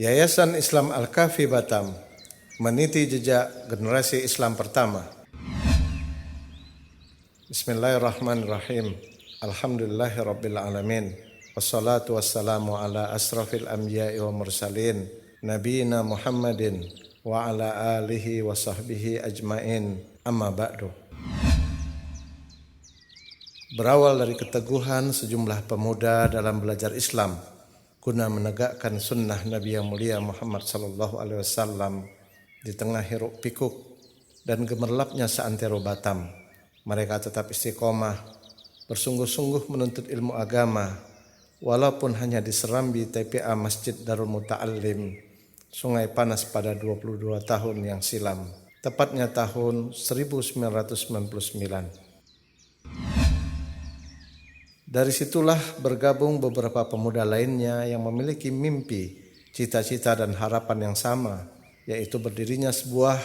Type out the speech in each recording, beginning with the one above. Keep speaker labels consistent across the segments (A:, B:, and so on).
A: Yayasan Islam Al-Kahfi Batam meniti jejak generasi Islam pertama. Bismillahirrahmanirrahim. Alhamdulillahirabbil alamin. Wassalatu wassalamu ala asrafil anbiya'i wa mursalin nabiyina Muhammadin wa ala alihi wa sahbihi ajmain. Amma ba'du. Berawal dari keteguhan sejumlah pemuda dalam belajar Islam guna menegakkan sunnah Nabi yang mulia Muhammad sallallahu alaihi wasallam di tengah hiruk pikuk dan gemerlapnya seantero Batam, mereka tetap istiqomah, bersungguh-sungguh menuntut ilmu agama, walaupun hanya di serambi TPA Masjid Darul Muta'allim, Sungai Panas pada 22 tahun yang silam, tepatnya tahun 1999. Dari situlah bergabung beberapa pemuda lainnya yang memiliki mimpi, cita-cita dan harapan yang sama, yaitu berdirinya sebuah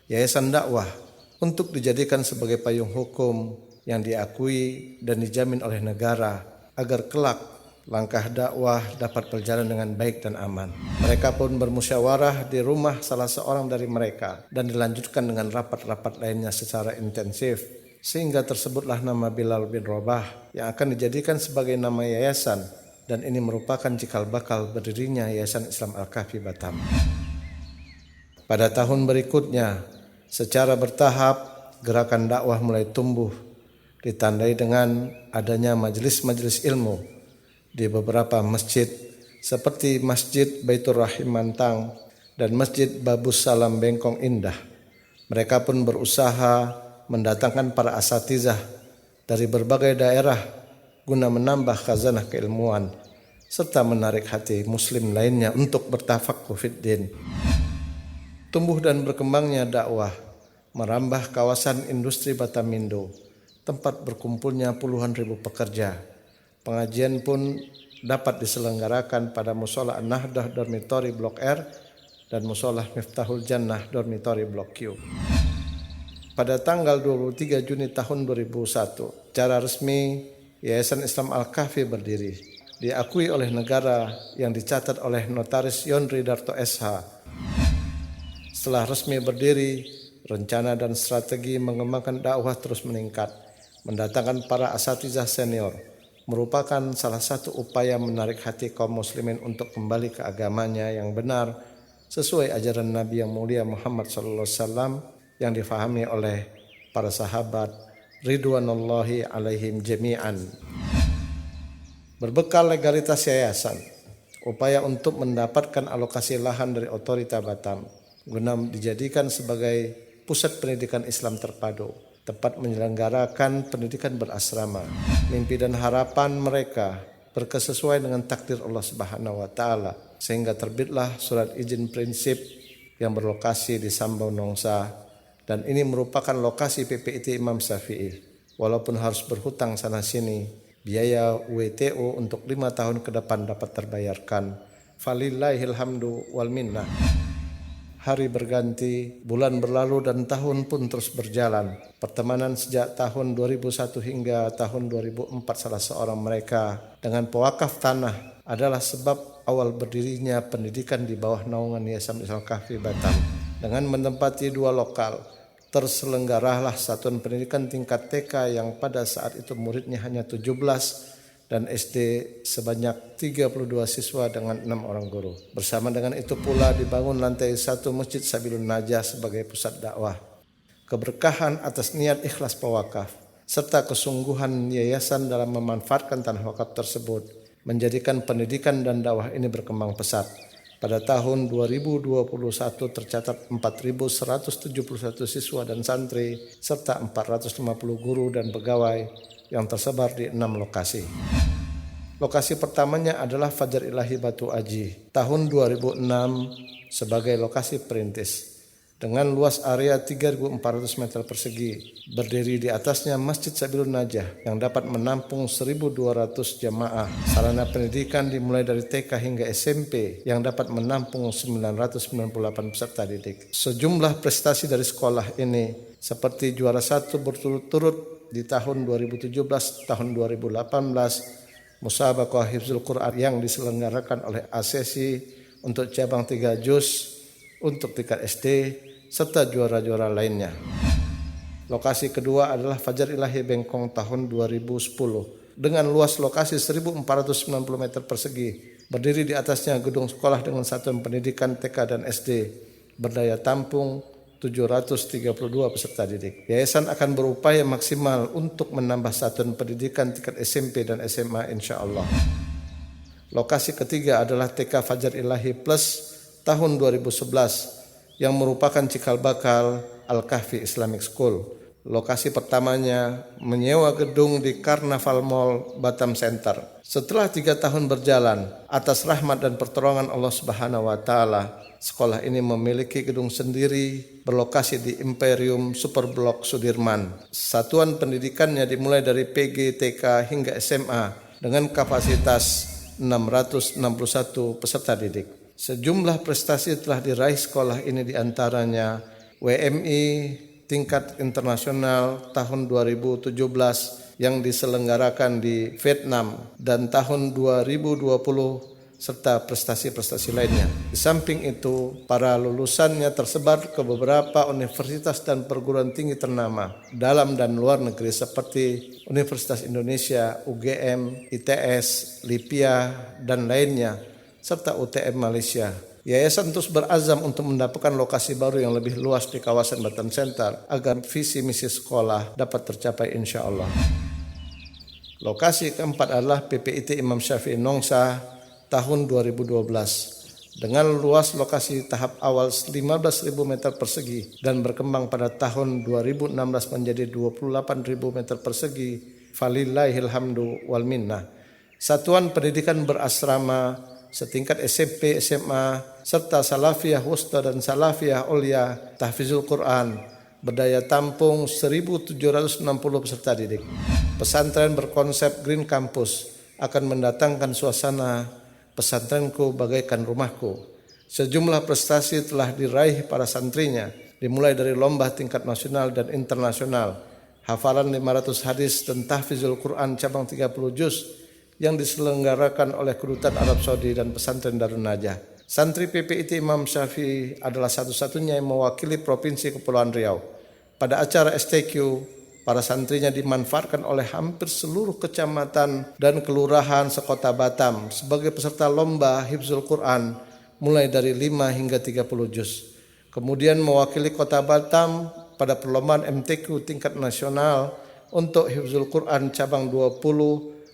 A: yayasan dakwah untuk dijadikan sebagai payung hukum yang diakui dan dijamin oleh negara agar kelak langkah dakwah dapat berjalan dengan baik dan aman. Mereka pun bermusyawarah di rumah salah seorang dari mereka dan dilanjutkan dengan rapat-rapat lainnya secara intensif, sehingga tersebutlah nama Bilal bin Rabah yang akan dijadikan sebagai nama yayasan, dan ini merupakan cikal bakal berdirinya Yayasan Islam Al-Kahfi Batam. Pada tahun berikutnya, secara bertahap gerakan dakwah mulai tumbuh, ditandai dengan adanya majelis-majelis ilmu di beberapa masjid seperti Masjid Baitur Rahim Mantang dan Masjid Babus Salam Bengkong Indah. Mereka pun berusaha mendatangkan para asatizah dari berbagai daerah guna menambah khazanah keilmuan serta menarik hati muslim lainnya untuk bertafaqquh fiddin. Tumbuh dan berkembangnya dakwah merambah kawasan industri Batamindo, tempat berkumpulnya puluhan ribu pekerja. Pengajian pun dapat diselenggarakan pada Mushola An-Nahdah Dormitory Blok R dan Mushola Miftahul Jannah Dormitory Blok Q. Pada tanggal 23 Juni tahun 2001, secara resmi Yayasan Islam Al-Kahfi berdiri, diakui oleh negara yang dicatat oleh Notaris Yonri Darto SH. Setelah resmi berdiri, rencana dan strategi mengembangkan dakwah terus meningkat. Mendatangkan para asatizah senior merupakan salah satu upaya menarik hati kaum muslimin untuk kembali ke agamanya yang benar sesuai ajaran Nabi yang mulia Muhammad SAW yang difahami oleh para sahabat ridwanullahi alaihim jami'an. Berbekal legalitas yayasan, upaya untuk mendapatkan alokasi lahan dari otorita Batam guna dijadikan sebagai pusat pendidikan Islam terpadu, tempat menyelenggarakan pendidikan berasrama. Mimpi dan harapan mereka berkesesuaian dengan takdir Allah Subhanahu wa taala, sehingga terbitlah surat izin prinsip yang berlokasi di Sambau Nongsa, dan ini merupakan lokasi PPIT Imam Syafi'i. Walaupun harus berhutang sana sini, biaya WTO untuk 5 tahun ke depan dapat terbayarkan. Falillahil hamdu wal minnah. Hari berganti, bulan berlalu dan tahun pun terus berjalan. Pertemanan sejak tahun 2001 hingga tahun 2004 salah seorang mereka dengan pewakaf tanah adalah sebab awal berdirinya pendidikan di bawah naungan Yayasan Islam Al-Kahfi Batam. Dengan menempati 2 lokal, terselenggaralah satuan pendidikan tingkat TK yang pada saat itu muridnya hanya 17 dan SD sebanyak 32 siswa dengan 6 orang guru. Bersama dengan itu pula dibangun lantai 1 Masjid Sabilun Najah sebagai pusat dakwah. Keberkahan atas niat ikhlas pewakaf serta kesungguhan yayasan dalam memanfaatkan tanah wakaf tersebut menjadikan pendidikan dan dakwah ini berkembang pesat. Pada tahun 2021 tercatat 4.171 siswa dan santri serta 450 guru dan pegawai yang tersebar di 6 lokasi. Lokasi pertamanya adalah Fajar Ilahi Batu Aji tahun 2006 sebagai lokasi perintis. Dengan luas area 3.400 meter persegi, berdiri di atasnya Masjid Sabilun Najah yang dapat menampung 1.200 jamaah. Sarana pendidikan dimulai dari TK hingga SMP yang dapat menampung 998 peserta didik. Sejumlah prestasi dari sekolah ini seperti juara 1 berturut-turut di tahun 2017, tahun 2018, Musabaqah Hifzul Quran yang diselenggarakan oleh ASESI untuk cabang 3 juz untuk tingkat SD serta juara-juara lainnya. Lokasi kedua adalah Fajar Ilahi Bengkong tahun 2010 dengan luas lokasi 1.490 meter persegi. Berdiri di atasnya gedung sekolah dengan satuan pendidikan TK dan SD, berdaya tampung 732 peserta didik. Yayasan akan berupaya maksimal untuk menambah satuan pendidikan tingkat SMP dan SMA insya Allah. Lokasi ketiga adalah TK Fajar Ilahi Plus tahun 2011 yang merupakan cikal bakal Al-Kahfi Islamic School. Lokasi pertamanya menyewa gedung di Carnaval Mall Batam Center. Setelah 3 tahun berjalan, atas rahmat dan pertolongan Allah Subhanahu wa Ta'ala, sekolah ini memiliki gedung sendiri berlokasi di Imperium Superblok Sudirman. Satuan pendidikannya dimulai dari PG, TK hingga SMA dengan kapasitas 661 peserta didik. Sejumlah prestasi telah diraih sekolah ini, diantaranya WMI tingkat internasional tahun 2017 yang diselenggarakan di Vietnam dan tahun 2020 serta prestasi-prestasi lainnya. Di samping itu, para lulusannya tersebar ke beberapa universitas dan perguruan tinggi ternama dalam dan luar negeri seperti Universitas Indonesia, UGM, ITS, LIPIA, dan lainnya, serta UTM Malaysia. Yayasan terus berazam untuk mendapatkan lokasi baru yang lebih luas di kawasan Batam Center agar visi misi sekolah dapat tercapai insya Allah. Lokasi keempat adalah PPIT Imam Syafi'i Nongsa tahun 2012 dengan luas lokasi tahap awal 15.000 meter persegi dan berkembang pada tahun 2016 menjadi 28.000 meter persegi. Falillahil hamdu wal minnah. Satuan pendidikan berasrama setingkat SMP, SMA, serta Salafiyah Wusta dan Salafiyah Ulia Tahfizul Quran, berdaya tampung 1.760 peserta didik. Pesantren berkonsep Green Campus akan mendatangkan suasana pesantrenku bagaikan rumahku. Sejumlah prestasi telah diraih para santrinya, dimulai dari lomba tingkat nasional dan internasional, hafalan 500 hadis dan tahfizul Quran cabang 30 juz yang diselenggarakan oleh Kedutaan Arab Saudi dan Pesantren Darun Najah. Santri PPIT Imam Syafi'i adalah satu-satunya yang mewakili Provinsi Kepulauan Riau. Pada acara STQ, para santrinya dimanfaatkan oleh hampir seluruh kecamatan dan kelurahan sekota Batam sebagai peserta lomba Hifzul Quran mulai dari 5 hingga 30 juz. Kemudian mewakili kota Batam pada perlombaan MTQ tingkat nasional untuk Hifzul Quran cabang 20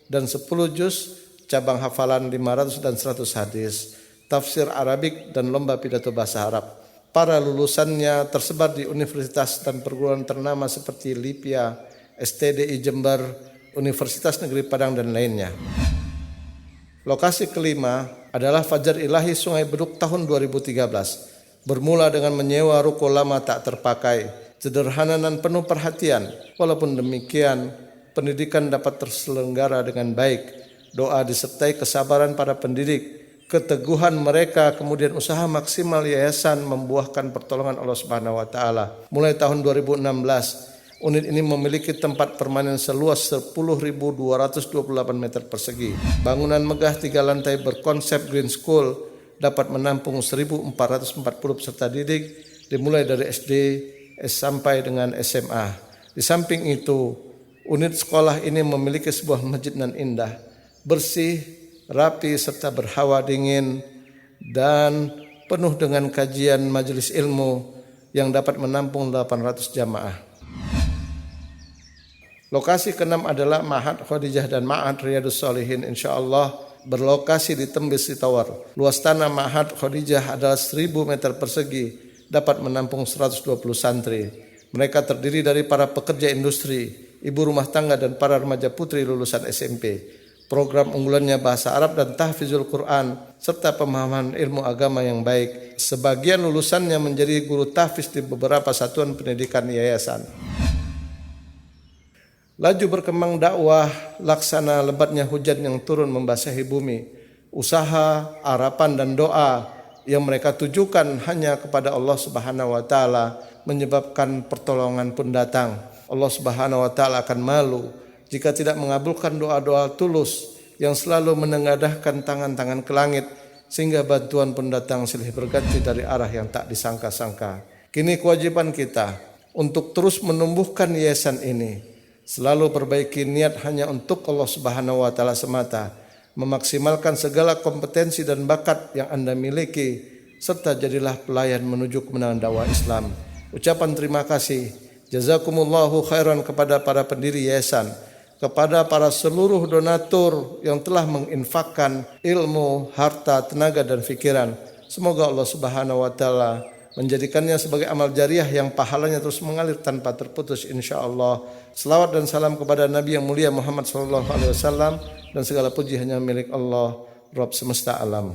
A: dan 10 juz, cabang hafalan 500 dan 100 hadis, tafsir Arabik dan lomba pidato bahasa Arab. Para lulusannya tersebar di universitas dan perguruan ternama seperti LIPIA, STDI Jember, Universitas Negeri Padang dan lainnya. Lokasi kelima adalah Fajar Ilahi Sungai Beduk tahun 2013. Bermula dengan menyewa ruko lama tak terpakai, sederhana dan penuh perhatian. Walaupun demikian, pendidikan dapat terselenggara dengan baik. Doa disertai kesabaran para pendidik, keteguhan mereka, kemudian usaha maksimal yayasan membuahkan pertolongan Allah Subhanahu wa Ta'ala. Mulai tahun 2016, unit ini memiliki tempat permanen seluas 10.228 meter persegi. Bangunan megah 3 lantai berkonsep Green School dapat menampung 1.440 peserta didik dimulai dari SD sampai dengan SMA. Di samping itu, unit sekolah ini memiliki sebuah masjid nan indah, bersih, rapi serta berhawa dingin dan penuh dengan kajian majelis ilmu yang dapat menampung 800 jamaah. Lokasi keenam adalah Ma'had Khadijah dan Ma'had Riyadus Shalihin insyaallah berlokasi di Tembis Tower. Luas tanah Ma'had Khadijah adalah 1.000 meter persegi, dapat menampung 120 santri. Mereka terdiri dari para pekerja industri, ibu rumah tangga dan para remaja putri lulusan SMP. Program unggulannya bahasa Arab dan tahfizul Quran serta pemahaman ilmu agama yang baik. Sebagian lulusannya menjadi guru tahfiz di beberapa satuan pendidikan yayasan. Laju berkembang dakwah, laksana lebatnya hujan yang turun membasahi bumi. Usaha, harapan dan doa yang mereka tujukan hanya kepada Allah Subhanahu wa Ta'ala menyebabkan pertolongan pun datang. Allah Subhanahu wa Ta'ala akan malu jika tidak mengabulkan doa-doa tulus yang selalu menengadahkan tangan-tangan ke langit sehingga bantuan pun datang silih berganti dari arah yang tak disangka-sangka. Kini kewajiban kita untuk terus menumbuhkan yayasan ini, selalu perbaiki niat hanya untuk Allah Subhanahu wa taala semata, memaksimalkan segala kompetensi dan bakat yang Anda miliki, serta jadilah pelayan menuju kemenangan dakwah Islam. Ucapan terima kasih, jazakumullahu khairan kepada para pendiri yayasan, kepada para seluruh donatur yang telah menginfakkan ilmu, harta, tenaga dan pikiran. Semoga Allah Subhanahu wa taala menjadikannya sebagai amal jariah yang pahalanya terus mengalir tanpa terputus insyaallah. Selawat dan salam kepada Nabi yang mulia Muhammad sallallahu alaihi wasallam, dan segala puji hanya milik Allah Rabb semesta alam.